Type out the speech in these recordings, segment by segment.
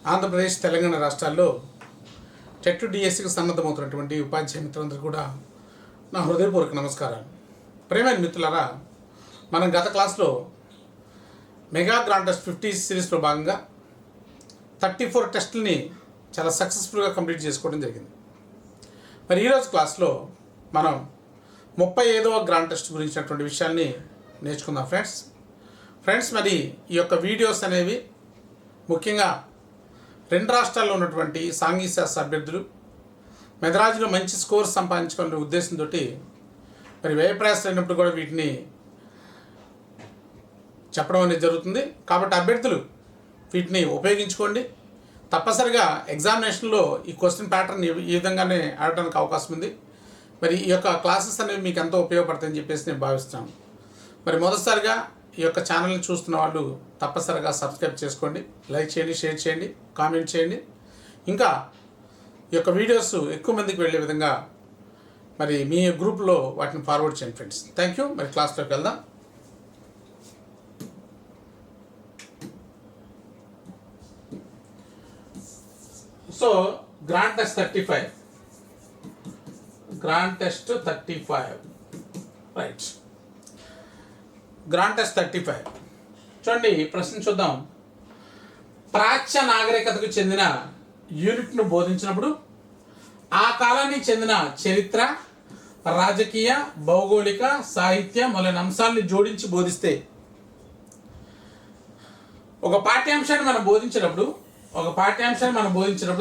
ఆంధ్రప్రదేశ్ తెలంగాణ రాష్ట్రాల్లో టెట్ డిఎస్సికి సన్నద్ధమవుతున్నటువంటి ఉపాధ్యాయ మిత్రులందరూ కూడా నా హృదయపూర్వక నమస్కారాలు. ప్రేమైన మిత్రులారా, మనం గత క్లాస్లో మెగా గ్రాండ్ టెస్ట్ 50 సిరీస్లో భాగంగా 34 టెస్టులని చాలా సక్సెస్ఫుల్గా కంప్లీట్ చేసుకోవడం జరిగింది. మరి ఈరోజు క్లాస్లో మనం 35వ గ్రాండ్ టెస్ట్ గురించినటువంటి విషయాల్ని నేర్చుకుందాం ఫ్రెండ్స్. మరి ఈ యొక్క వీడియోస్ అనేవి ముఖ్యంగా 2 రాష్ట్రాల్లో ఉన్నటువంటి సాంఘిక శాస్త్ర అభ్యర్థులు మెదరాజులో మంచి స్కోర్ సంపాదించుకునే ఉద్దేశంతో మరి వ్యయప్రయాసం అయినప్పుడు కూడా వీటిని చెప్పడం అనేది జరుగుతుంది. కాబట్టి అభ్యర్థులు వీటిని ఉపయోగించుకోండి. తప్పనిసరిగా ఎగ్జామినేషన్లో ఈ క్వశ్చన్ ప్యాటర్న్ ఈ విధంగానే ఆడటానికి అవకాశం ఉంది. మరి ఈ యొక్క క్లాసెస్ అనేవి మీకు ఎంతో ఉపయోగపడతాయని చెప్పేసి నేను భావిస్తున్నాను. మరి మొదటిసారిగా ఈ యొక్క ఛానల్ని చూస్తున్న వాళ్ళు తప్పనిసరిగా సబ్స్క్రైబ్ చేసుకోండి, లైక్ చేయండి, షేర్ చేయండి, కామెంట్ చేయండి. ఇంకా ఈ యొక్క వీడియోస్ ఎక్కువ మందికి వెళ్ళే విధంగా మరి మీ గ్రూప్లో వాటిని ఫార్వర్డ్ చేయండి ఫ్రెండ్స్. Thank you. మరి క్లాస్లోకి వెళ్దాం. So grand test 35 right. Grand test 35 చూడండి, ప్రశ్న చూద్దాం. ప్రాచ్య నాగరికతకు చెందిన యూనిట్ను బోధించినప్పుడు ఆ కాలానికి చెందిన చరిత్ర, రాజకీయ, భౌగోళిక, సాహిత్య మొదలైన అంశాలని జోడించి బోధిస్తే, ఒక పాఠ్యాంశాన్ని మనం బోధించినప్పుడు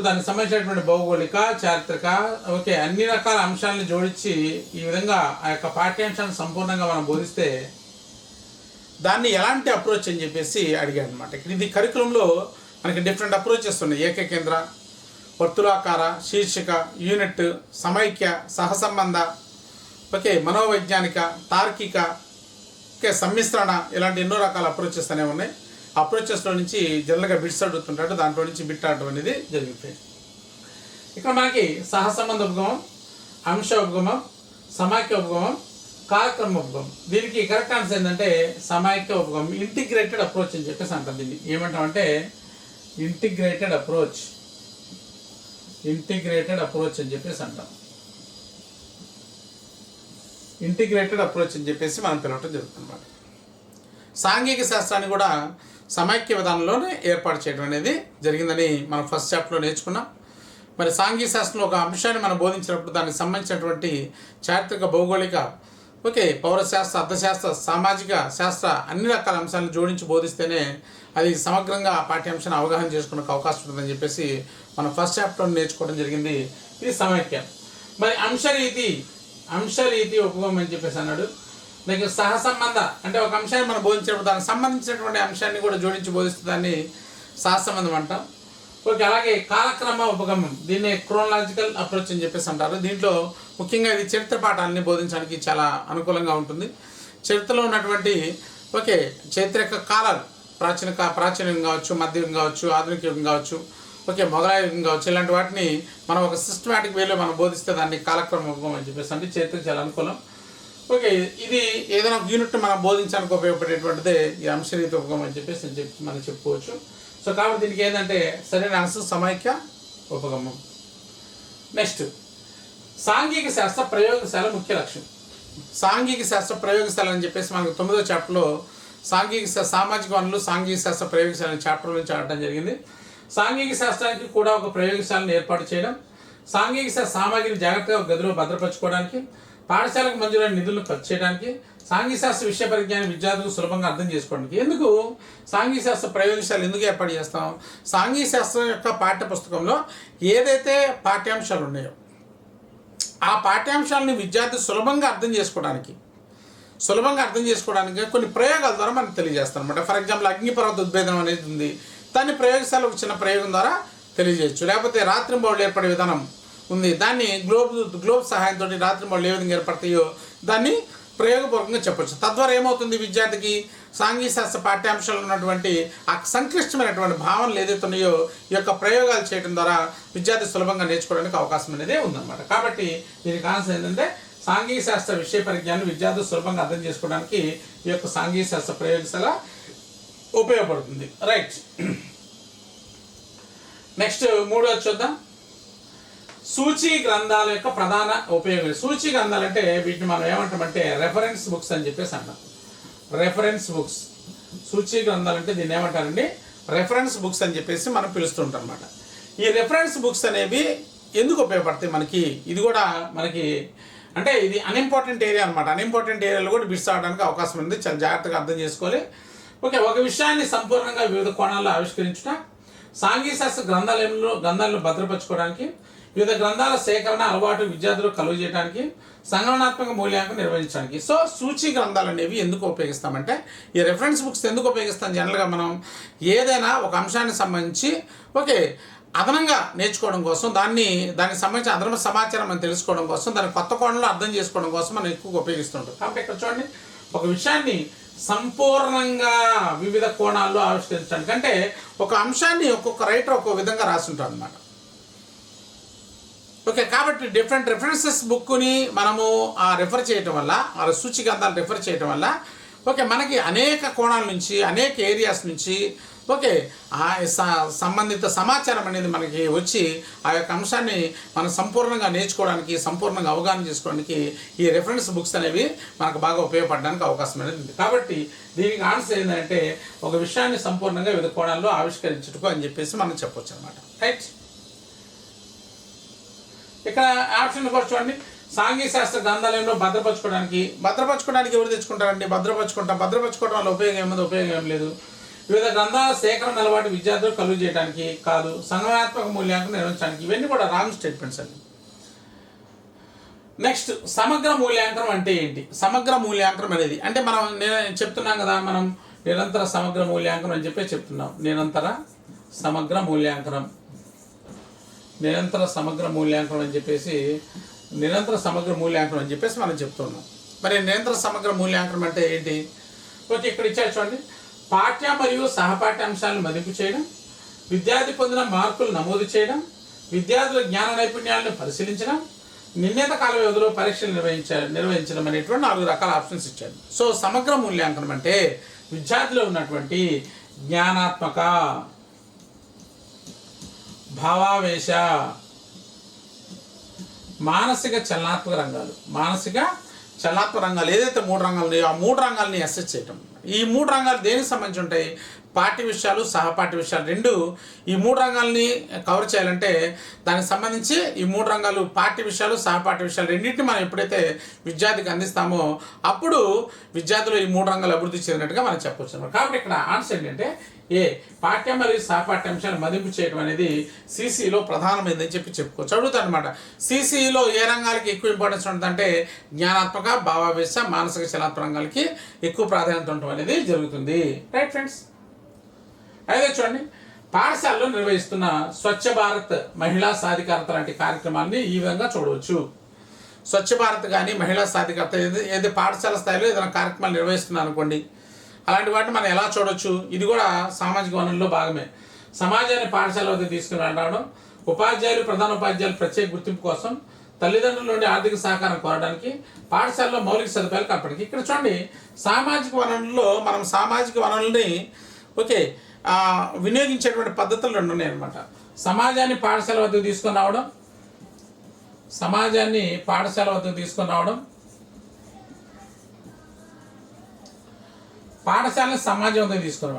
దానికి సంబంధించినటువంటి భౌగోళిక, చారిత్రక అన్ని రకాల అంశాలను జోడించి ఈ విధంగా ఆ యొక్క పాఠ్యాంశాన్ని సంపూర్ణంగా మనం బోధిస్తే దాన్ని ఎలాంటి అప్రోచ్ అని చెప్పేసి అడిగాడు అనమాట. ఇది కరికులంలో మనకి డిఫరెంట్ అప్రోచెస్ ఉన్నాయి. ఏకకేంద్ర, వర్తులాకార, శీర్షిక, యూనిట్, సమైక్య, సహసంబంధ, మనోవైజ్ఞానిక, తార్కిక, సమ్మిశ్రణ, ఇలాంటి ఎన్నో రకాల అప్రోచెస్ అనేవి ఉన్నాయి. అప్రోచెస్లో నుంచి జనరల్గా బిట్స్ అడుగుతుంటాడు, దాంట్లో నుంచి బిట్ ఆడటం అనేది జరుగుతుంది. ఇక్కడ మనకి సహసంబంధ ఉపగమం, అంశ ఉపగమం, సమైక్య ఉపగమం, కాలక్రమ ఉపగమం. దీనికి కరెక్ట్ ఆన్సర్ ఏంటంటే సమైక్య ఉపగమం. ఇంటిగ్రేటెడ్ అప్రోచ్ అని చెప్పేసి అంటాం. దీన్ని ఏమంటామంటే ఇంటిగ్రేటెడ్ అప్రోచ్ అని చెప్పేసి అంటాం. ఇంటిగ్రేటెడ్ అప్రోచ్ అని చెప్పేసి మనం పిలవటం జరుగుతుంది అన్నమాట. సాంఘిక శాస్త్రాన్ని కూడా సమైక్య విధానంలోనే ఏర్పాటు చేయడం అనేది జరిగిందని మనం ఫస్ట్ చాప్టర్లో నేర్చుకున్నాం. మరి సాంఘిక శాస్త్రంలో ఒక అంశాన్ని మనం బోధించినప్పుడు దానికి సంబంధించినటువంటి చారిత్రక, భౌగోళిక, పౌరశాస్త్ర, అర్థశాస్త్ర, సామాజిక శాస్త్ర అన్ని రకాల అంశాలను జోడించి బోధిస్తేనే అది సమగ్రంగా ఆ పాఠ్యాంశాన్ని అవగాహన చేసుకునే అవకాశం ఉంటుందని చెప్పేసి మనం ఫస్ట్ చాప్టర్లో నేర్చుకోవడం జరిగింది. ఇది సమైక్య. మరి అంశరీతి ఉపగమం అని చెప్పేసి అన్నాడు. లైక్ సహసంబంధ అంటే ఒక అంశాన్ని మనం బోధించినప్పుడు దానికి సంబంధించినటువంటి అంశాన్ని కూడా జోడించి బోధిస్తే దాన్ని సహసంబంధం అంటాం. అలాగే కాలక్రమ ఉపగమం, దీన్ని క్రోనలాజికల్ అప్రోచ్ అని చెప్పేసి అంటారు. దీంట్లో ముఖ్యంగా ఇది చరిత్ర పాఠాలని బోధించడానికి చాలా అనుకూలంగా ఉంటుంది. చరిత్రలో ఉన్నటువంటి చరిత్ర యొక్క కాలాలు, ప్రాచీనం కావచ్చు, మధ్యయుగం కావచ్చు, ఆధునిక యుగం కావచ్చు, మొఘలాయ యుగం కావచ్చు, ఇలాంటి వాటిని మనం ఒక సిస్టమేటిక్ వేలో మనం బోధిస్తే దాన్ని కాలక్రమ ఉపగమం అని చెప్పేసి అంటే చరిత్ర చాలా అనుకూలం. ఇది ఏదైనా ఒక యూనిట్ మనం బోధించడానికి ఉపయోగపడేటువంటిదే ఈ అంశరీతి ఉపగమం అని చెప్పేసి మనం చెప్పుకోవచ్చు. సో కాబట్టి దీనికి ఏంటంటే సరైన ఆన్సర్ సమైక్య ఉపగమం. నెక్స్ట్, సాంఘిక శాస్త్ర ప్రయోగశాల ముఖ్య లక్ష్యం. సాంఘిక శాస్త్ర ప్రయోగశాల అని చెప్పేసి మనకు 9వ చాప్టర్లో సామాజిక వనరులు సాంఘిక శాస్త్ర ప్రయోగశాల చాప్టర్ నుంచి ఆడటం జరిగింది. సాంఘిక శాస్త్రానికి కూడా ఒక ప్రయోగశాలను ఏర్పాటు చేయడం, సాంఘిక శాస్త్ర సామాగ్రిని జాగ్రత్తగా ఒక గదిలో భద్రపరచుకోవడానికి, పాఠశాలకు మంజూరైన నిధులను ఖర్చు చేయడానికి, సాంఘిక శాస్త్ర విషయ పరిజ్ఞానం విద్యార్థులకు సులభంగా అర్థం చేసుకోవడానికి. ఎందుకు సాంఘిక శాస్త్ర ప్రయోగశాల ఎందుకు ఏర్పాటు చేస్తాం? సాంఘిక శాస్త్రం యొక్క పాఠ్య పుస్తకంలో ఏదైతే పాఠ్యాంశాలు ఉన్నాయో ఆ పాఠ్యాంశాలని విద్యార్థులు సులభంగా అర్థం చేసుకోవడానికి కొన్ని ప్రయోగాల ద్వారా మనకు తెలియజేస్తాం అనమాట. ఫర్ ఎగ్జాంపుల్ అగ్నిపర్వత ఉద్భేదనం అనేది ఉంది, దాన్ని ప్రయోగశాల ఒక చిన్న ప్రయోగం ద్వారా తెలియజేయచ్చు. లేకపోతే రాత్రింబవళ్ళు ఏర్పడే విధానం ఉంది, దాన్ని గ్లోబ్ సహాయంతో రాత్రింబవళ్ళు ఏ విధంగా ఏర్పడతాయో దాన్ని ప్రయోగపూర్వకంగా చెప్పచ్చు. తద్వారా ఏమవుతుంది, విద్యార్థికి సాంఘిక శాస్త్ర పాఠ్యాంశాలు ఉన్నటువంటి ఆ సంక్లిష్టమైనటువంటి భావనలు ఏదైతే ఉన్నాయో ఈ యొక్క ప్రయోగాలు చేయడం ద్వారా విద్యార్థి సులభంగా నేర్చుకోవడానికి అవకాశం అనేది ఉందన్నమాట. కాబట్టి దీనికి ఆన్సర్ ఏంటంటే సాంఘిక శాస్త్ర విషయ పరిజ్ఞానం విద్యార్థులు సులభంగా అర్థం చేసుకోవడానికి ఈ యొక్క సాంఘిక శాస్త్ర ప్రయోగశాల ఉపయోగపడుతుంది. రైట్. నెక్స్ట్ మూడోది చూద్దాం. సూచీ గ్రంథాల యొక్క ప్రధాన ఉపయోగం. సూచీ గ్రంథాలు అంటే వీటిని మనం ఏమంటామంటే రెఫరెన్స్ బుక్స్ అని చెప్పేసి అంటాం. రెఫరెన్స్ బుక్స్, సూచీ గ్రంథాలు అంటే దీన్ని ఏమంటారండి, రెఫరెన్స్ బుక్స్ అని చెప్పేసి మనం పిలుస్తుంటాం అన్నమాట. ఈ రెఫరెన్స్ బుక్స్ అనేవి ఎందుకు ఉపయోగపడతాయి మనకి, ఇది కూడా మనకి అంటే ఇది అన్ఇంపార్టెంట్ ఏరియా అనమాట. అన్ఇంపార్టెంట్ ఏరియాలో కూడా బిట్స్ అవడానికి అవకాశం ఉంది, చాలా జాగ్రత్తగా అర్థం చేసుకోవాలి. ఓకే, ఒక విషయాన్ని సంపూర్ణంగా వివిధ కోణాల్లో ఆవిష్కరించుట, సాంఘిక శాస్త్ర గ్రంథాలను భద్రపరచుకోవడానికి, వివిధ గ్రంథాల సేకరణ అలవాటు విద్యార్థులకు కలుగు చేయడానికి, సంగణనాత్మక మూల్యాంకనం నిర్వహించడానికి. సో సూచీ గ్రంథాలు అనేవి ఎందుకు ఉపయోగిస్తామంటే, ఈ రెఫరెన్స్ బుక్స్ ఎందుకు ఉపయోగిస్తాం, జనరల్గా మనం ఏదైనా ఒక అంశానికి సంబంధించి ఓకే అదనంగా నేర్చుకోవడం కోసం, దానికి సంబంధించిన అదనపు సమాచారం మనం తెలుసుకోవడం కోసం, దాన్ని కొత్త కోణంలో అర్థం చేసుకోవడం కోసం మనం ఎక్కువగా ఉపయోగిస్తుంటాం. కాబట్టి ఇక్కడ చూడండి, ఒక విషయాన్ని సంపూర్ణంగా వివిధ కోణాల్లో ఆవిష్కరించడానికి, అంటే ఒక అంశాన్ని ఒక్కొక్క రైటర్ ఒక్కొక్క విధంగా రాస్తుంటారు అనమాట. ఓకే, కాబట్టి డిఫరెంట్ రెఫరెన్సెస్ బుక్ని మనము రెఫర్ చేయటం వల్ల, సూచీ గ్రంథాలు రెఫర్ చేయటం వల్ల ఓకే మనకి అనేక కోణాల నుంచి, అనేక ఏరియాస్ నుంచి ఓకే సంబంధిత సమాచారం అనేది మనకి వచ్చి ఆ యొక్క అంశాన్ని మనం సంపూర్ణంగా నేర్చుకోవడానికి, సంపూర్ణంగా అవగాహన చేసుకోవడానికి ఈ రెఫరెన్స్ బుక్స్ అనేవి మనకు బాగా ఉపయోగపడడానికి అవకాశం అనేది ఉంది. కాబట్టి దీనికి ఆన్సర్ ఏంటంటే ఒక విషయాన్ని సంపూర్ణంగా వివిధ కోణాల్లో ఆవిష్కరించుటకు అని చెప్పేసి మనం చెప్పొచ్చు అనమాట. రైట్, ఇక్కడ ఆప్షన్ కూడా చూడండి. సాంఘిక శాస్త్ర గ్రంథాలయంలో భద్రపరచుకోవడానికి ఎవరు తెచ్చుకుంటారండి, భద్రపరచుకోవడం వల్ల ఉపయోగం ఏముంది, ఉపయోగం ఏం లేదు. వివిధ గ్రంథాల సేకరణ అలవాటు విద్యార్థులు కలుగు చేయడానికి కాదు, సంగణనాత్మక మూల్యాంకనం నిర్వహించడానికి. ఇవన్నీ కూడా రాంగ్ స్టేట్మెంట్స్ అండి. నెక్స్ట్, సమగ్ర మూల్యాంకనం అంటే ఏంటి? సమగ్ర మూల్యాంకనం అనేది అంటే నేను చెప్తున్నాం కదా, మనం నిరంతర సమగ్ర మూల్యాంకనం అని చెప్పి చెప్తున్నాం. నిరంతర సమగ్ర మూల్యాంకనం అని చెప్పేసి మనం చెప్తున్నాం. మరి నిరంతర సమగ్ర మూల్యాంకనం అంటే ఏంటి? ఓకే, ఇక్కడ ఇచ్చారు చూడండి. పాఠ్య మరియు సహపాఠ్య అంశాలను మదింపు చేయడం, విద్యార్థి పొందిన మార్కులు నమోదు చేయడం, విద్యార్థుల జ్ఞాన నైపుణ్యాలను పరిశీలించడం, నిర్ణీత కాల వ్యవధిలో పరీక్షలు నిర్వహించడం అనేటువంటి 4 రకాల ఆప్షన్స్ ఇచ్చాడు. సో సమగ్ర మూల్యాంకనం అంటే విద్యార్థిలో ఉన్నటువంటి జ్ఞానాత్మక, భావావేశ, మానసిక చలనాత్మక రంగాలు ఏదైతే 3 రంగాలు ఉన్నాయో ఆ 3 రంగాలని అసెస్ చేయటం. ఈ 3 రంగాలు దేనికి సంబంధించి ఉంటాయి? పాఠ్య విషయాలు, సహపాఠ్య విషయాలు రెండు. ఈ 3 రంగాలని కవర్ చేయాలంటే దానికి సంబంధించి ఈ 3 రంగాలు, పాఠ్య విషయాలు, సహపాఠ్య విషయాలు రెండింటిని మనం ఎప్పుడైతే విద్యార్థికి అందిస్తామో అప్పుడు విద్యార్థులు ఈ 3 రంగాలు అభివృద్ధి చెందినట్టుగా మనం చెప్పవచ్చు. కాబట్టి ఇక్కడ ఆన్సర్ ఏంటంటే ఏ, పాఠ్య మరియు సహపాఠ్య అంశాలు మదింపు చేయడం అనేది సిసిలో ప్రధానమైందని చెప్పుకోవచ్చు. అడుగుతాను అనమాట, సిసిలో ఏ రంగాలకి ఎక్కువ ఇంపార్టెన్స్ ఉంటుందంటే జ్ఞానాత్మక, భావావేశ, మానసిక చలనాత్మక రంగాలకి ఎక్కువ ప్రాధాన్యత ఉండటం అనేది జరుగుతుంది. రైట్ ఫ్రెండ్స్, అయితే చూడండి, పాఠశాలలో నిర్వహిస్తున్న స్వచ్ఛ భారత్, మహిళా సాధికారత లాంటి కార్యక్రమాన్ని ఈ విధంగా చూడవచ్చు. స్వచ్ఛ భారత్ కానీ మహిళా సాధికారత ఏది పాఠశాల స్థాయిలో ఏదైనా కార్యక్రమాలు నిర్వహిస్తున్నారు అనుకోండి, అలాంటి వాటిని మనం ఎలా చూడవచ్చు? ఇది కూడా సామాజిక వనరుల్లో భాగమే. సమాజాన్ని పాఠశాల వద్ద తీసుకుని రావడం, ఉపాధ్యాయులు, ప్రధాన ఉపాధ్యాయులు ప్రత్యేక గుర్తింపు కోసం, తల్లిదండ్రుల నుండి ఆర్థిక సహకారం కోరడానికి, పాఠశాలలో మౌలిక సదుపాయాలు కలపడానికి. ఇక్కడ చూడండి, సామాజిక వనరుల్లో మనం సామాజిక వనరుల్ని ఓకే వినియోగించేటువంటి పద్ధతులు 2 ఉన్నాయి అనమాట. సమాజాన్ని పాఠశాల వద్దకు తీసుకొని రావడం, పాఠశాలను సమాజం వద్దకు తీసుకొని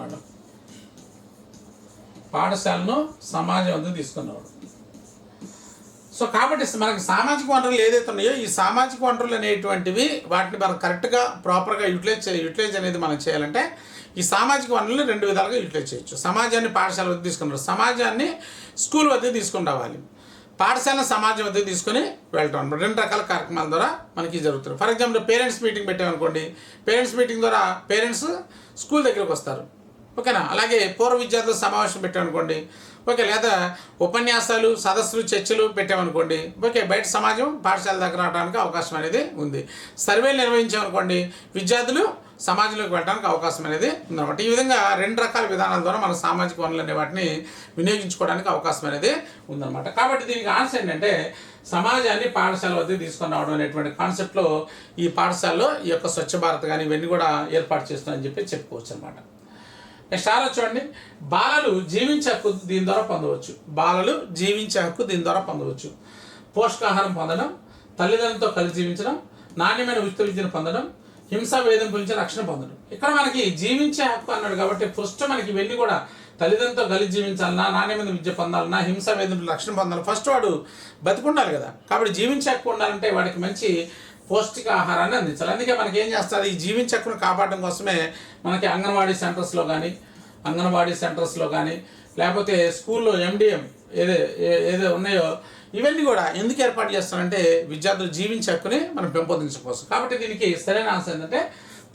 రావడం. సో కాబట్టి మనకి సామాజిక వనరులు ఏదైతే ఉన్నాయో ఈ సామాజిక వనరులు అనేటువంటివి వాటిని మనం కరెక్ట్గా ప్రాపర్గా యూటిలైజ్ అనేది మనం చేయాలంటే ఈ సామాజిక వనరులను 2 విధాలుగా యూటిలైజ్ చేయొచ్చు. సమాజాన్ని పాఠశాల వద్దకు తీసుకుని రావాలి, సమాజాన్ని స్కూల్ వద్దకు తీసుకుని రావాలి, పాఠశాల సమాజం వద్దకు తీసుకొని వెళ్ళటం అనమాట. 2 రకాల కార్యక్రమాల ద్వారా మనకి జరుగుతుంది. ఫర్ ఎగ్జాంపుల్ పేరెంట్స్ మీటింగ్ పెట్టామనుకోండి, పేరెంట్స్ మీటింగ్ ద్వారా పేరెంట్స్ స్కూల్ దగ్గరికి వస్తారు, ఓకేనా. అలాగే పూర్వ విద్యార్థుల సమావేశం పెట్టామనుకోండి, ఓకే, లేదా ఉపన్యాసాలు, సదస్సులు, చర్చలు పెట్టామనుకోండి, ఓకే, బయట సమాజం పాఠశాల దగ్గర రావడానికి అవకాశం అనేది ఉంది. సర్వేలు నిర్వహించామనుకోండి, విద్యార్థులు సమాజంలోకి వెళ్ళడానికి అవకాశం అనేది ఉందన్నమాట. ఈ విధంగా 2 రకాల విధానాల ద్వారా మన సామాజిక వనరులు అనే వాటిని వినియోగించుకోవడానికి అవకాశం అనేది ఉందన్నమాట. కాబట్టి దీనికి ఆన్సర్ ఏంటంటే సమాజాన్ని పాఠశాల వద్దకు తీసుకొని రావడం అనేటువంటి కాన్సెప్ట్లో ఈ పాఠశాలలో ఈ యొక్క స్వచ్ఛ భారత్ కానీ ఇవన్నీ కూడా ఏర్పాటు చేస్తున్నాయని చెప్పి చెప్పుకోవచ్చు అనమాట. నెక్స్ట్ ఆరో చూడండి, బాలలు జీవించే హక్కు దీని ద్వారా పొందవచ్చు. బాలలు జీవించే హక్కు దీని ద్వారా పొందవచ్చు. పోషకాహారం పొందడం, తల్లిదండ్రులతో కలిసి జీవించడం, నాణ్యమైన ఉచిత విద్యను పొందడం, హింసా వేధింపుల నుంచి రక్షణ పొందడం. ఇక్కడ మనకి జీవించే హక్కు అన్నాడు కాబట్టి ఫస్ట్ మనకి ఇవన్నీ కూడా తల్లిదండ్రులతో కలిసి జీవించాలన్నా, నాణ్యమైన విద్య పొందాలన్నా, హింసా వేధింపుల రక్షణ పొందాలి, ఫస్ట్ వాడు బతికుండాలి కదా. కాబట్టి జీవించే హక్కు ఉండాలంటే వాడికి మంచి పౌష్టిక ఆహారాన్ని అందించాలి. అందుకే మనకి ఏం చేస్తారు, ఈ జీవించే హక్కును కాపాడడం కోసమే మనకి అంగన్వాడీ సెంటర్స్లో కానీ లేకపోతే స్కూల్లో MDM ఏదో ఉన్నాయో ఇవన్నీ కూడా ఎందుకు ఏర్పాటు చేస్తారంటే విద్యార్థులు జీవించే హక్కుని మనం పెంపొందించడం కోసం. కాబట్టి దీనికి సరైన ఆన్సర్ ఏంటంటే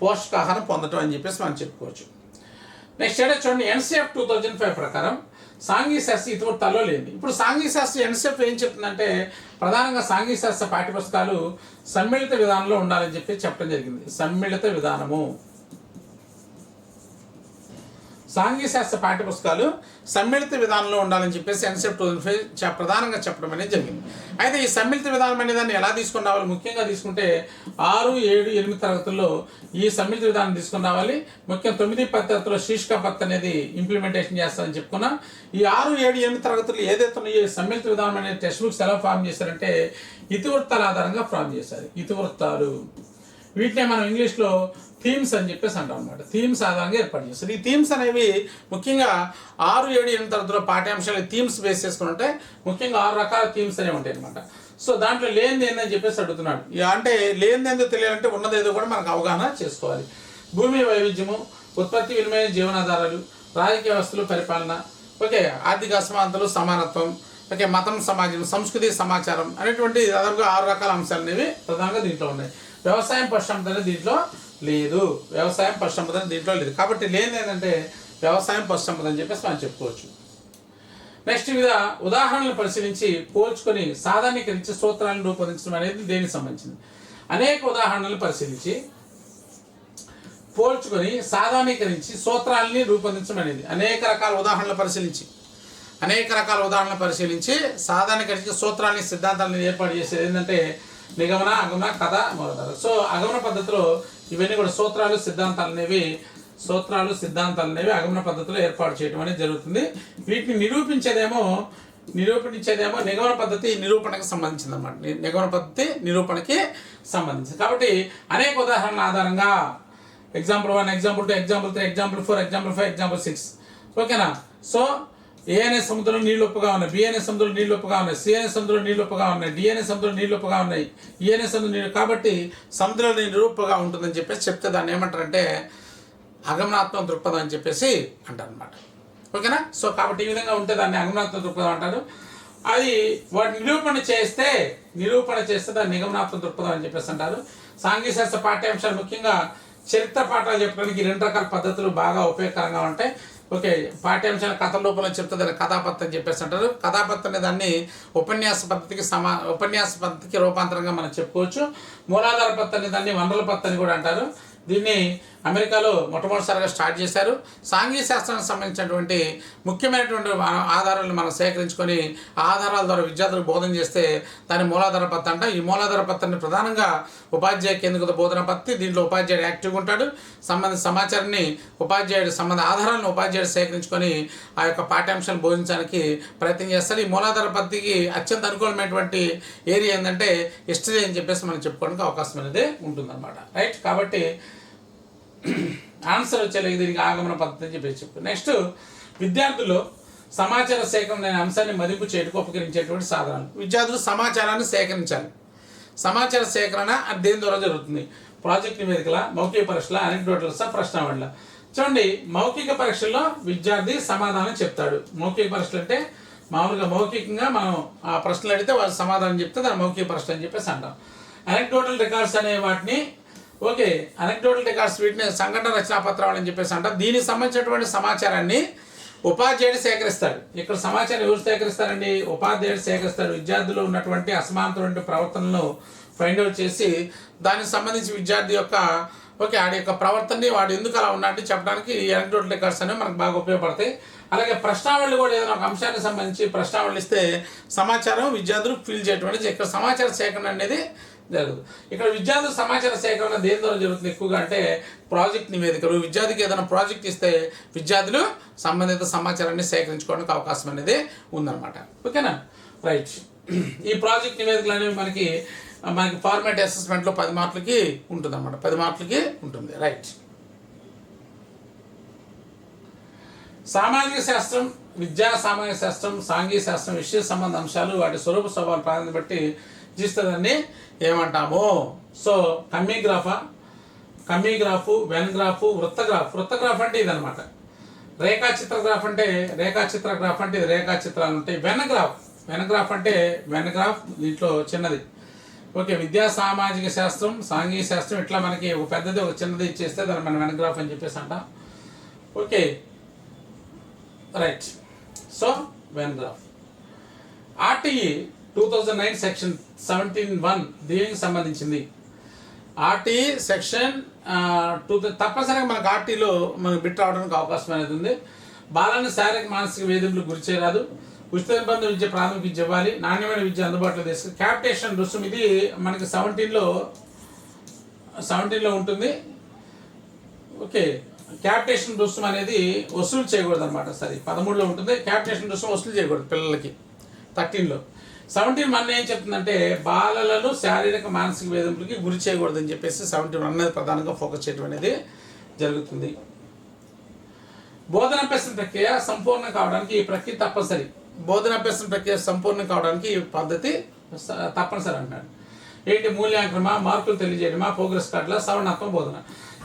పోషకాహారం పొందటం అని చెప్పేసి మనం చెప్పుకోవచ్చు. నెక్స్ట్ ఏదో చూడండి, NCF 2005 ప్రకారం సాంఘిక శాస్త్రం ఇతివృత్తాల్లో లేదు. ఇప్పుడు సాంఘిక శాస్త్రం NCF ఏం చెప్తుందంటే ప్రధానంగా సాంఘిక శాస్త్ర పాఠ్యపుస్తకాలు సమ్మిళిత విధానంలో ఉండాలని చెప్పి చెప్పడం జరిగింది. సమ్మిళిత విధానము, సాంఘిక శాస్త్ర పాఠ్యపుస్తకాలు సమ్మిళిత విధానంలో ఉండాలని చెప్పేసి NCF 2005 ప్రధానంగా చెప్పడం అనేది జరిగింది. అయితే ఈ సమ్మిళిత విధానం అనే దాన్ని ఎలా తీసుకుని రావాలి, ముఖ్యంగా తీసుకుంటే 6, 7, 8 తరగతుల్లో ఈ సమ్మిళిత విధానం తీసుకుని రావాలి. ముఖ్యంగా 9, 10 తరగతుల్లో శీర్షిక పద్ధతి అనేది ఇంప్లిమెంటేషన్ చేస్తారని చెప్పుకున్నాం. ఈ 6, 7, 8 తరగతులు ఏదైతే ఉన్నాయో ఈ సమ్మిళిత విధానం అనేది టెక్స్ట్ బుక్స్ ఎలా ఫామ్ చేశారంటే ఇతివృత్తాల ఆధారంగా ఫామ్ చేశారు. ఇతివృత్తాలు, వీటినే మనం ఇంగ్లీష్లో థీమ్స్ అని చెప్పేసి అంటాం అనమాట. థీమ్స్ ఆధారంగా ఏర్పాటు చేస్తారు. ఈ థీమ్స్ అనేవి ముఖ్యంగా 6, 7, 8 తరగతిలో పాఠ్యాంశాలు థీమ్స్ బేస్ చేసుకుని ఉంటే ముఖ్యంగా 6 రకాల థీమ్స్ అనేవి ఉంటాయి అనమాట. సో దాంట్లో లేనిది ఏందని చెప్పేసి అడుగుతున్నాడు. అంటే లేనిది ఏందో తెలియాలంటే ఉన్నదేదో కూడా మనకు అవగాహన చేసుకోవాలి. భూమి వైవిధ్యము, ఉత్పత్తి వినిమయ జీవనాధారాలు, రాజకీయ వ్యవస్థలు, పరిపాలన, ఓకే, ఆర్థిక అసమానతలు, సమానత్వం, ఓకే, మతం, సమాజం, సంస్కృతి, సమాచారం అనేటువంటి దాదాపుగా 6 రకాల అంశాలు అనేవి ప్రధానంగా దీంట్లో ఉన్నాయి. వ్యవసాయం, పశుసంపద అనేది దీంట్లో లేదు. వ్యవసాయం, పశుసంపద దీంట్లో లేదు. కాబట్టి లేనిది ఏంటంటే వ్యవసాయం, పశుసంపద అని చెప్పేసి మనం చెప్పుకోవచ్చు. నెక్స్ట్ మీద ఉదాహరణలు పరిశీలించి పోల్చుకొని సాధారణీకరించి సూత్రాలను రూపొందించడం అనేది దేనికి సంబంధించింది. అనేక ఉదాహరణలు పరిశీలించి పోల్చుకొని సాధారణీకరించి సూత్రాలని రూపొందించడం అనేది అనేక రకాల ఉదాహరణలు పరిశీలించి సాధారణీకరించి సూత్రాలని, సిద్ధాంతాలను ఏర్పాటు చేసేది ఏంటంటే నిగమన, అగమన, కథ, మూలాధార. సో అగమన పద్ధతిలో ఇవన్నీ కూడా సూత్రాలు సిద్ధాంతాలు అనేవి అగమన పద్ధతిలో ఏర్పాటు చేయడం అనేది జరుగుతుంది. వీటిని నిరూపించేదేమో నిగమన పద్ధతి నిరూపణకి సంబంధించింది అన్నమాట. నిగమన పద్ధతి నిరూపణకి సంబంధించింది. కాబట్టి అనేక ఉదాహరణల ఆధారంగా example 1, example 2, example 3, example 4, example 5, example 6, ఓకేనా. సో ఏ అనే సముద్రంలో నీళ్ళు ఉప్పుగా ఉన్నాయి, బి అనే సముద్రంలో నీళ్ళు ఉప్పుగా ఉన్నాయి, సి అనే సముద్రంలో నీళ్ళు ఉప్పుగా ఉన్నాయి, డి అనే సముద్రంలో నీళ్ళు ఉప్పుగా ఉన్నాయి, ఈ అనే సముద్రం నీళ్ళు, కాబట్టి సముద్రంలో నీళ్ళు ఉప్పుగా ఉంటుందని చెప్పేసి చెప్తే దాన్ని ఏమంటారంటే అగమనాత్మక దృక్పథం అని చెప్పేసి అంటారు అనమాట. ఓకేనా. సో కాబట్టి ఈ విధంగా ఉంటే దాన్ని అగమనాత్మక దృక్పథం అంటారు. అది వాటి నిరూపణ చేస్తే దాన్ని నిగమనాత్మక దృక్పథం అని చెప్పేసి అంటారు. సాంఘిక శాస్త్ర పాఠ్యాంశాలు ముఖ్యంగా చరిత్ర పాఠాలు చెప్పడానికి 2 రకాల పద్ధతులు బాగా ఉపయోగకరంగా ఉంటాయి. ఓకే, పాఠ్యాంశాల కథల రూపంలో చెప్తే దాన్ని కథాపద్ధతి అని చెప్పేసి అంటారు. కథాపద్ధతి అనే దాన్ని ఉపన్యాస పద్ధతికి రూపాంతరంగా మనం చెప్పుకోవచ్చు. మూలాధార పద్ధతి అనే దాన్ని వనరుల పద్ధతి అని కూడా అంటారు. దీన్ని అమెరికాలో మొట్టమొదటిసారిగా స్టార్ట్ చేశారు. సాంఘిక శాస్త్రానికి సంబంధించినటువంటి ముఖ్యమైనటువంటి ఆధారాలను మనం సేకరించుకొని ఆధారాల ద్వారా విద్యార్థులకు బోధన చేస్తే దాన్ని మూలాధార పద్ధతి అంట. ఈ మూలాధార పద్ధతిని ప్రధానంగా ఉపాధ్యాయ కేంద్రీకృత బోధన పద్ధతి. దీంట్లో ఉపాధ్యాయుడు యాక్టివ్గా ఉంటాడు. సంబంధిత సమాచారాన్ని ఆధారాలను ఉపాధ్యాయుడు సేకరించుకొని ఆ యొక్క పాఠ్యాంశాలను బోధించడానికి ప్రయత్నం చేస్తారు. ఈ మూలాధార పద్ధతికి అత్యంత అనుకూలమైనటువంటి ఏరియా ఏంటంటే హిస్టరీ అని చెప్పేసి మనం చెప్పుకోవడానికి అవకాశం అనేది ఉంటుందన్నమాట. రైట్. కాబట్టి ఆన్సర్ వచ్చేలాగా దీనికి ఆగమన పద్ధతి అని చెప్పి నెక్స్ట్ విద్యార్థుల్లో సమాచార సేకరణ అనే అంశాన్ని మదింపు చేయడానికి ఉపకరించేటువంటి సాధనాలు. విద్యార్థులు సమాచారాన్ని సేకరించాలి. సమాచార సేకరణ అది దేని ద్వారా జరుగుతుంది? ప్రాజెక్ట్ నివేదికల, మౌఖిక పరీక్షల, అనెక్డోటల్స్, ప్రశ్నావళిల. చూడండి, మౌఖిక పరీక్షల్లో విద్యార్థి సమాధానం చెప్తాడు. మౌఖిక పరీక్షలు అంటే మామూలుగా మౌఖికంగా మనం ఆ ప్రశ్నలు అడిగితే వాళ్ళు సమాధానం చెప్తే దాని మౌఖిక పరీక్షలు అని చెప్పేసి అంటాం. అనెక్డోటల్ రికార్డ్స్ అనే వాటిని అనెక్డోటల్ రికార్డ్స్ వీటిని సంఘటన రచనా పత్రాలు అని చెప్పేసి అంటారు. దీనికి సంబంధించినటువంటి సమాచారాన్ని ఉపాధ్యాయుడు సేకరిస్తాడు. ఇక్కడ సమాచారం ఎవరు సేకరిస్తారండి? ఉపాధ్యాయుడు సేకరిస్తాడు. విద్యార్థులు ఉన్నటువంటి అసమానమైన ప్రవర్తనను ఫైండ్ అవుట్ చేసి దానికి సంబంధించి విద్యార్థి యొక్క ఆడి యొక్క ప్రవర్తనని వాడు ఎందుకు అలా ఉన్నాడని చెప్పడానికి ఈ అనెక్డోటల్ రికార్డ్స్ అనేవి మనకు బాగా ఉపయోగపడతాయి. అలాగే ప్రశ్నావళి కూడా ఏదైనా ఒక అంశానికి సంబంధించి ప్రశ్నావళి ఇస్తే సమాచారం విద్యార్థులు ఫిల్ చేయడం అనేది ఇక్కడ సమాచార సేకరణ అనేది జరగదు. ఇక్కడ విద్యార్థుల సమాచార సేకరణ దేని ద్వారా జరుగుతుంది ఎక్కువగా అంటే ప్రాజెక్ట్ నివేదికలు. విద్యార్థికి ఏదైనా ప్రాజెక్ట్ ఇస్తే విద్యార్థులు సంబంధిత సమాచారాన్ని సేకరించుకోవడానికి అవకాశం అనేది ఉందన్నమాట. ఓకేనా, రైట్. ఈ ప్రాజెక్ట్ నివేదికలు అనేవి మనకి ఫార్మాట్ అసెస్మెంట్లో 10 మార్కులకి ఉంటుంది అన్నమాట. 10 మార్కులకి ఉంటుంది, రైట్. సామాజిక శాస్త్రం, విద్యా సామాజిక శాస్త్రం, సాంఘిక శాస్త్రం, విషయ సంబంధ అంశాలు వాటి స్వరూప స్వభావాల ప్రాధాన్యత బట్టి జీవిస్తుందని ఏమంటాము? సో కమ్మీగ్రాఫు, వెన్ గ్రాఫు, వృత్తగ్రాఫ్ అంటే ఇదనమాట. రేఖాచిత్ర గ్రాఫ్ అంటే ఇది రేఖాచిత్రాలు ఉంటాయి. వెన్ గ్రాఫ్ అంటే దీంట్లో చిన్నది. ఓకే, విద్యా సామాజిక శాస్త్రం, సాంఘిక శాస్త్రం ఇట్లా మనకి ఒక పెద్దది ఒక చిన్నది ఇచ్చేస్తే దాన్ని మనం వెన్ గ్రాఫ్ అని చెప్పేసి అంటాం. Okay, right. So when graph. RTE 2009 section 17(1) దీనికి సంబంధించింది. ఆర్టీఈ సెక్షన్ తప్పనిసరిగా మనకు ఆర్టీలో మనకు బిట్ రావడానికి అవకాశం అనేది ఉంది. బాలను శారీరక మానసిక వేధింపులకు గురి చేయరాదు. ఉచిత నిర్బంధ విద్య, ప్రాథమిక విద్య ఇవ్వాలి. నాణ్యమైన విద్య అందుబాటులో తీసుకు. క్యాపిటేషన్ రుసుము ఇది మనకి 17లో ఉంటుంది. ఓకే, క్యాపిటేషన్ రుసుము అనేది వసూలు చేయకూడదు అనమాట. సరే, 13లో ఉంటుంది. క్యాపిటేషన్ రుసుము వసూలు చేయకూడదు పిల్లలకి. 13లో. 17(1) ఏం చెప్తుందంటే బాలలను శారీరక మానసిక వేధింపులకి గురి చేయకూడదు అని చెప్పేసి 17(1) అనేది ప్రధానంగా ఫోకస్ చేయడం అనేది జరుగుతుంది. బోధనాభ్యసన ప్రక్రియ సంపూర్ణం కావడానికి ఈ ప్రక్రియ తప్పనిసరి. బోధనాభ్యసన ప్రక్రియ సంపూర్ణం కావడానికి ఈ పద్ధతి తప్పనిసరి అంటాడు. ఏంటి? మూల్యాంకనమా, మార్కులు తెలియజేయడమా, ప్రోగ్రెస్ కార్డుల, సవరణాత్మక బోధన.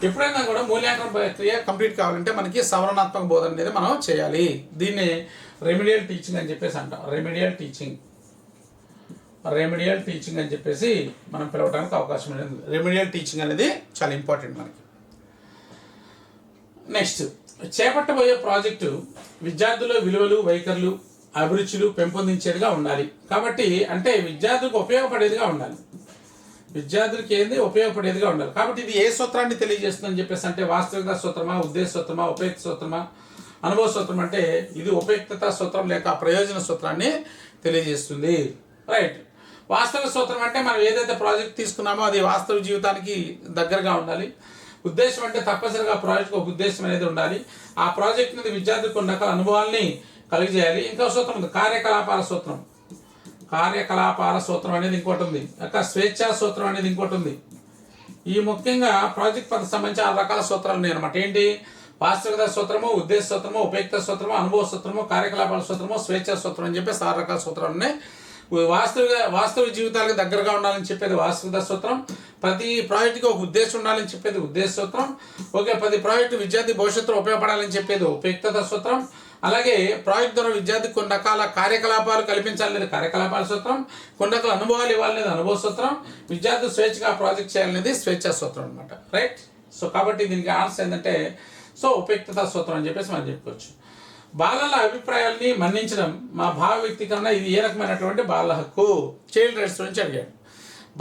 ఎప్పుడైనా కూడా మూల్యాంకన ప్రక్రియ కంప్లీట్ కావాలంటే మనకి సవరణాత్మక బోధన అనేది మనం చేయాలి. దీన్ని రెమిడియల్ టీచింగ్ అని చెప్పేసి అంటాం. రెమిడియల్ టీచింగ్ అని చెప్పేసి మనం పిలవడానికి అవకాశం ఉంది. రెమిడియల్ టీచింగ్ అనేది చాలా ఇంపార్టెంట్ మనకి. నెక్స్ట్, చేపట్టబోయే ప్రాజెక్టు విద్యార్థుల విలువలు, వైఖరులు, అభిరుచులు పెంపొందించేదిగా ఉండాలి. కాబట్టి అంటే విద్యార్థులకు ఉపయోగపడేదిగా ఉండాలి. కాబట్టి ఇది ఏ సూత్రాన్ని తెలియజేస్తుందని చెప్పేసి అంటే వాస్తవికత సూత్రమా, ఉద్దేశ సూత్రమా, ఉపయుక్త సూత్రమా, అనుభవ సూత్రం అంటే ఇది ఉపయుక్తత సూత్రం లేక ప్రయోజన సూత్రాన్ని తెలియజేస్తుంది. రైట్. వాస్తవ సూత్రం అంటే మనం ఏదైతే ప్రాజెక్ట్ తీసుకున్నామో అది వాస్తవ జీవితానికి దగ్గరగా ఉండాలి. ఉద్దేశం అంటే తప్పనిసరిగా ప్రాజెక్ట్కి ఒక ఉద్దేశం అనేది ఉండాలి. ఆ ప్రాజెక్ట్ మీద విద్యార్థులకు కొన్ని రకాల అనుభవాల్ని కలిగజేయాలి. ఇంకో సూత్రం ఉంది, కార్యకలాపాల సూత్రం అనేది ఇంకోటి ఉంది. స్వేచ్ఛా సూత్రం అనేది ఇంకోటి ఉంది. ఈ ముఖ్యంగా ప్రాజెక్ట్ పద్ధతికి సంబంధించి 6 రకాల సూత్రాలు ఉన్నాయి అనమాట. ఏంటి? వాస్తవికత సూత్రము, ఉద్దేశ సూత్రము, ఉపయుక్త సూత్రము, అనుభవ సూత్రము, కార్యకలాపాల సూత్రము, స్వేచ్ఛా సూత్రం అని చెప్పేసి 6 రకాల సూత్రాలు ఉన్నాయి. వాస్తవ జీవితాలకు దగ్గరగా ఉండాలని చెప్పేది వాస్తవికత సూత్రం. ప్రతి ప్రాజెక్టుకి ఒక ఉద్దేశం ఉండాలని చెప్పేది ఉద్దేశ సూత్రం. ఓకే, ప్రతి ప్రాజెక్టు విద్యార్థి భవిష్యత్తులో ఉపయోగపడాలని చెప్పేది ఉపయుక్తత సూత్రం. అలాగే ప్రాజెక్ట్ ద్వారా విద్యార్థికి కొన్ని రకాల కార్యకలాపాలు కల్పించాలనేది కార్యకలాపాల సూత్రం. కొన్ని రకాల అనుభవాలు ఇవ్వాలనేది అనుభవ సూత్రం. విద్యార్థి స్వేచ్ఛగా ప్రాజెక్ట్ చేయాలనేది స్వేచ్ఛా సూత్రం అనమాట. రైట్. సో కాబట్టి దీనికి ఆన్సర్ ఏంటంటే ఉపయుక్తత సూత్రం అని చెప్పేసి మనం చెప్పుకోవచ్చు. బాలల అభిప్రాయాల్ని మన్నించడం మా భావ వ్యక్తీకరణ ఇది ఏ రకమైనటువంటి బాలల హక్కు? చైల్డ్ రైట్స్ నుంచి అడిగాడు.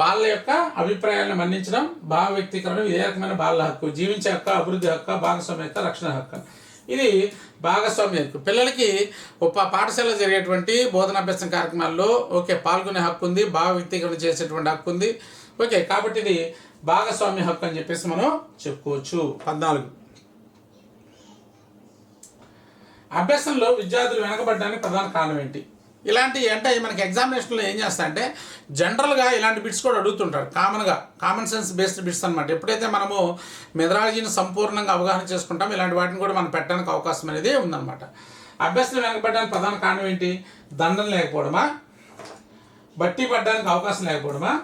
బాలల యొక్క అభిప్రాయాలను మన్నించడం, భావ వ్యక్తీకరణ ఇది ఏ రకమైన బాలల హక్కు? జీవించే హక్కు, అభివృద్ధి హక్కు, భాగస్వామ్య హక్కు, రక్షణ హక్కు. ఇది భాగస్వామ్య హక్కు. పిల్లలకి పాఠశాలలో జరిగేటువంటి బోధనాభ్యసన కార్యక్రమాల్లో పాల్గొనే హక్కు ఉంది, భావ వ్యక్తీకరణ చేసేటువంటి హక్కు ఉంది. కాబట్టి ఇది భాగస్వామ్య హక్కు అని చెప్పేసి మనం చెప్పుకోవచ్చు. 14, అభ్యసనలో విద్యార్థులు వెనకబడడానికి ప్రధాన కారణం ఏంటి? ఇలాంటి అంటే మనకి ఎగ్జామినేషన్లో ఏం చేస్తారంటే జనరల్గా ఇలాంటి బిట్స్ కూడా అడుగుతుంటారు. కామన్ సెన్స్ బేస్డ్ బిట్స్ అనమాట. ఎప్పుడైతే మనము మెథడాలజీని సంపూర్ణంగా అవగాహన చేసుకుంటాం ఇలాంటి వాటిని కూడా మనం పెట్టడానికి అవకాశం అనేది ఉందన్నమాట. అభ్యసనం వెనకబడడానికి ప్రధాన కారణం ఏంటి? దండన లేకపోవడమా, బట్టి పడడానికి అవకాశం లేకపోవడమా,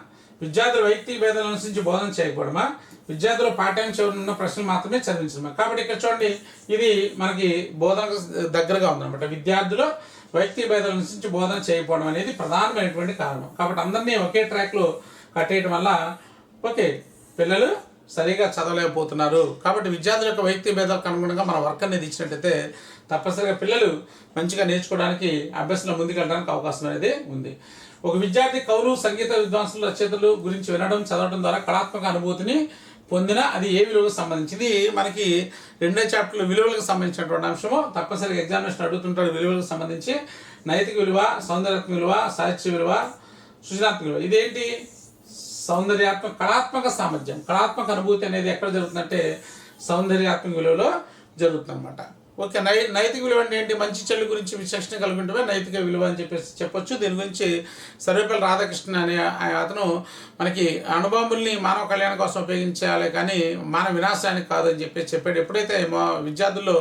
విద్యార్థుల వైయక్తిక భేదాల నుంచి బోధన చేయకపోవడమా, విద్యార్థులు పాఠ్యాంశం చివరి ఉన్న ప్రశ్నలు మాత్రమే చదివించడమా. కాబట్టి ఇక్కడ చూడండి, ఇది మనకి బోధనకు దగ్గరగా ఉందన్నమాట. విద్యార్థుల వైయక్తిక భేదాల నుంచి బోధన చేయకపోవడం అనేది ప్రధానమైనటువంటి కారణం. కాబట్టి అందరినీ ఒకే ట్రాక్లో కట్టేయడం వల్ల పిల్లలు సరిగా చదవలేకపోతున్నారు. కాబట్టి విద్యార్థుల యొక్క వైయక్తిక భేదాలకు అనుగుణంగా మన వర్క్ అనేది ఇచ్చినట్టయితే తప్పనిసరిగా పిల్లలు మంచిగా నేర్చుకోవడానికి అభ్యసనలో ముందుకెళ్ళడానికి అవకాశం అనేది ఉంది. ఒక విద్యార్థి కవులు, సంగీత విద్వాంసులు, రచయితలు గురించి వినడం, చదవడం ద్వారా కళాత్మక అనుభూతిని పొందిన అది ఏ విలువలకు సంబంధించింది? మనకి 2వ చాప్టర్లో విలువలకు సంబంధించినటువంటి అంశము తప్పనిసరిగా ఎగ్జామినేషన్ అడుగుతుంటాడు. విలువలకు సంబంధించి నైతిక విలువ, సౌందర్యాత్మక విలువ, సాహిత్య విలువ, సృజనాత్మక విలువ. ఇదేంటి? కళాత్మక సామర్థ్యం, కళాత్మక అనుభూతి అనేది ఎక్కడ జరుగుతుందంటే సౌందర్యాత్మక విలువలో జరుగుతుంది అనమాట. ఓకే, నైతిక విలువ అంటే ఏంటి? మంచి చెడు గురించి విచక్షణ కలిగి ఉంటే నైతిక విలువ అని చెప్పేసి చెప్పొచ్చు. దీని గురించి సర్వేపల్లి రాధాకృష్ణ అనే అతను మనకి అణుబాంబుల్ని మానవ కళ్యాణం కోసం ఉపయోగించాలి కానీ మానవ వినాశానికి కాదని చెప్పేసి చెప్పాడు. ఎప్పుడైతే విద్యార్థుల్లో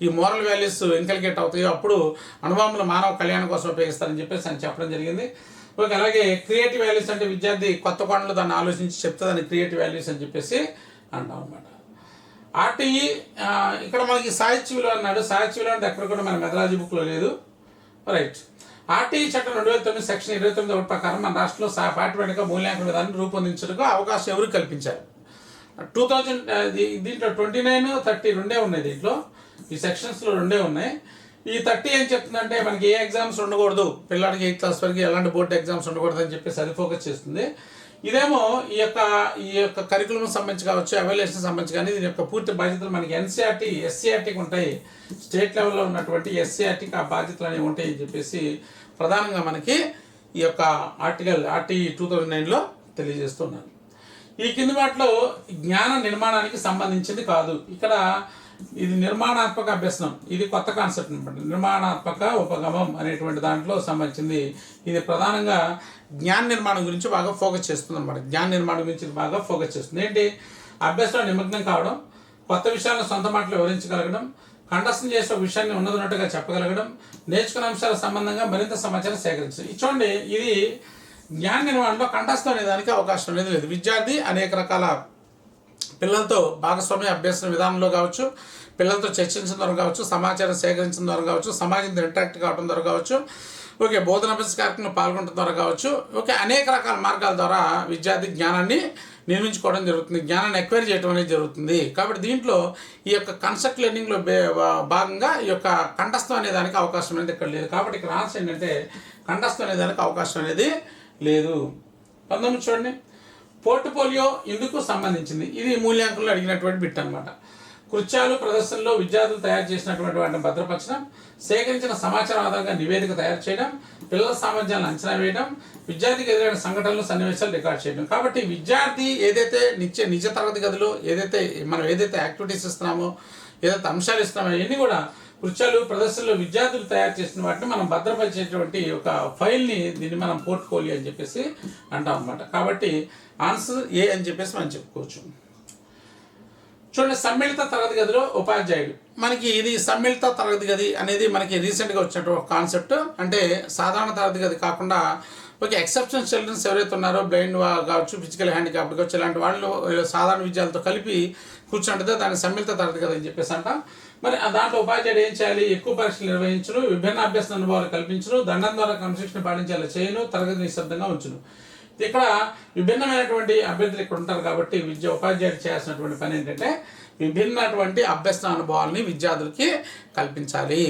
ఈ మోరల్ వాల్యూస్ ఇంకల్కేట్ అవుతాయో అప్పుడు అణుబాంబులు మానవ కళ్యాణం కోసం ఉపయోగిస్తారని చెప్పేసి ఆయన చెప్పడం జరిగింది. ఓకే, అలాగే క్రియేటివ్ వాల్యూస్ అంటే విద్యార్థి కొత్త కోణంలో దాన్ని ఆలోచించి చెప్తుందని క్రియేటివ్ వాల్యూస్ అని చెప్పేసి అంటాం అన్నమాట. ఆర్టీఈ ఇక్కడ మనకి సాహిత్య విలువ అన్నాడు. సాహిత్య విలువ అంటే ఎక్కడ కూడా మన మెథడాలజీ బుక్లో లేదు. రైట్. ఆర్టీఈ చట్టం 2009 సెక్షన్ 29 ప్రకారం మన రాష్ట్రంలో పార్టీ వెనుక మూల్యాంకన విధానాన్ని రూపొందించడానికి అవకాశం ఎవరు కల్పించారు? 2000 దీంట్లో 29, 30 రెండే ఉన్నాయి. దీంట్లో ఈ సెక్షన్స్లో రెండే ఉన్నాయి. ఈ 30 ఏం చెప్తుందంటే మనకి ఏ ఎగ్జామ్స్ ఉండకూడదు, పిల్లలకి 8th క్లాస్ వరకు ఎలాంటి బోర్డు ఎగ్జామ్స్ ఉండకూడదు అని చెప్పేసి అది ఫోకస్ చేస్తుంది. ఇదేమో ఈ యొక్క కరికులం సంబంధించి కావచ్చు, ఎవాల్యుయేషన్ సంబంధించి కానీ దీని యొక్క పూర్తి బాధ్యతలు మనకి ఎన్సీఆర్టీ ఎస్సీఆర్టీకి ఉంటాయి. స్టేట్ లెవెల్లో ఉన్నటువంటి ఎస్సీఆర్టీకి ఆ బాధ్యతలు అనేవి ఉంటాయి అని చెప్పేసి ప్రధానంగా మనకి ఈ యొక్క ఆర్టీఈ 2009లో తెలియజేస్తున్నాను. ఈ కింది వాటిలో జ్ఞాన నిర్మాణానికి సంబంధించింది కాదు. ఇక్కడ ఇది నిర్మాణాత్మక అభ్యసనం, ఇది కొత్త కాన్సెప్ట్ అనమాట. నిర్మాణాత్మక ఉపగమం అనేటువంటి దాంట్లో సంబంధించింది. ఇది ప్రధానంగా జ్ఞాన నిర్మాణం గురించి బాగా ఫోకస్ చేస్తుంది అనమాట. జ్ఞాన నిర్మాణం గురించి బాగా ఫోకస్ చేస్తుంది. ఏంటి? అభ్యాసంలో నిమగ్నం కావడం, కొత్త విషయాలను సొంత మాటలు వివరించగలగడం, కంఠస్థం చేసే విషయాన్ని ఉన్నట్టుగా చెప్పగలగడం, నేర్చుకున్న అంశాల సంబంధంగా మరింత సమాచారం సేకరించడం. చూడండి, ఇది జ్ఞాన నిర్మాణంలో కంఠస్థం అనే దానికి అవకాశం అనేది లేదు. విద్యార్థి అనేక రకాల పిల్లలతో భాగస్వామ్య అభ్యసన విధానంలో కావచ్చు, పిల్లలతో చర్చించడం ద్వారా కావచ్చు, సమాచారం సేకరించడం ద్వారా కావచ్చు, సమాజంతో ఇంటరాక్ట్ కావడం ద్వారా కావచ్చు, ఓకే, బోధనాభ్యాస కార్యక్రమంలో పాల్గొనడం ద్వారా కావచ్చు, ఓకే, అనేక రకాల మార్గాల ద్వారా విద్యార్థి జ్ఞానాన్ని నిర్మించుకోవడం జరుగుతుంది, జ్ఞానాన్ని ఎక్వైర్ చేయడం అనేది జరుగుతుంది. కాబట్టి దీంట్లో ఈ యొక్క కాన్సెప్ట్ లెర్నింగ్లో భాగంగా ఈ యొక్క కంఠస్థం అనే దానికి అవకాశం అనేది ఇక్కడ లేదు. కాబట్టి ఇక్కడ ఆన్సర్ ఏంటంటే కంఠస్థం అనే దానికి అవకాశం అనేది లేదు. 19 చూడండి, పోర్ట్ఫోలియో ఎందుకు సంబంధించింది? ఇది మూల్యాంకనంలో అడిగినటువంటి బిట్ అనమాట. కృత్యాలు ప్రదర్శనలో విద్యార్థులు తయారు చేసినటువంటి వాటిని భద్రపరచడం, సేకరించిన సమాచారం ఆధారంగా నివేదిక తయారు చేయడం, పిల్లల సామర్థ్యాలను అంచనా వేయడం, విద్యార్థికి ఎదురైన సంఘటనలు సన్నివేశాలు రికార్డ్ చేయడం. కాబట్టి విద్యార్థి ఏదైతే నిజ తరగతి గదిలో ఏదైతే యాక్టివిటీస్ ఇస్తున్నామో, ఏదైతే అంశాలు ఇస్తున్నామో అవన్నీ కూడా కృత్యాలు ప్రదర్శనలో విద్యార్థులు తయారు చేసిన వాటిని మనం భద్రపరిచేటువంటి ఒక ఫైల్ని దీన్ని మనం పోర్ట్ఫోలియో అని చెప్పేసి అంటాం అనమాట. కాబట్టి ఆన్సర్ ఏ అని చెప్పేసి మనం చెప్పుకోవచ్చు. చూడండి, సమ్మిళిత తరగతి గదిలో ఉపాధ్యాయుడు. మనకి ఇది సమ్మిళిత తరగతి గది అనేది మనకి రీసెంట్గా వచ్చినటువంటి కాన్సెప్ట్. అంటే సాధారణ తరగతి గది కాకుండా ఓకే, ఎక్సెప్షన్ చిల్డ్రన్స్ ఎవరైతే ఉన్నారో, బ్లైండ్ కావచ్చు, ఫిజికల్ హ్యాండిక్యాప్డ్ కావచ్చు, ఇలాంటి వాళ్ళు సాధారణ విద్యార్థులతో కలిపి కూర్చుంటే దాన్ని సమ్మిళిత తరగతి గది అని చెప్పేసి అంటాం. మరి దాంట్లో ఉపాధ్యాయుడు ఏం చేయాలి? ఎక్కువ పరీక్షలు నిర్వహించను, విభిన్న అభ్యాస అనుభవాలు కల్పించను, దండం ద్వారా క్రమశిక్షణ పాటించేలా చేయను, తరగతి నిశ్శబ్దంగా ఉంచును. ఇక్కడ విభిన్నమైనటువంటి అభ్యర్థులు ఇక్కడ ఉంటారు కాబట్టి ఉపాధ్యాయుడు చేయాల్సినటువంటి పని ఏంటంటే విభిన్నటువంటి అభ్యసన అనుభవాలని విద్యార్థులకి కల్పించాలి.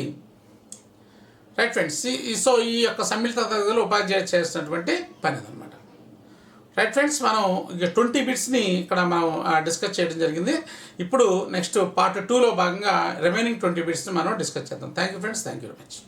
రైట్ ఫ్రెండ్స్, సో ఈ యొక్క సమ్మిళిత తరగతిలో ఉపాధ్యాయుడు చేయాల్సినటువంటి పని అదనమాట. రైట్ ఫ్రెండ్స్, మనం ఇక 20 బిట్స్ని ఇక్కడ మనం డిస్కస్ చేయడం జరిగింది. ఇప్పుడు నెక్స్ట్ పార్ట్ 2లో భాగంగా రిమైనింగ్ 20 బిట్స్ని మనం డిస్కస్ చేద్దాం. Thank you friends, thank you very much.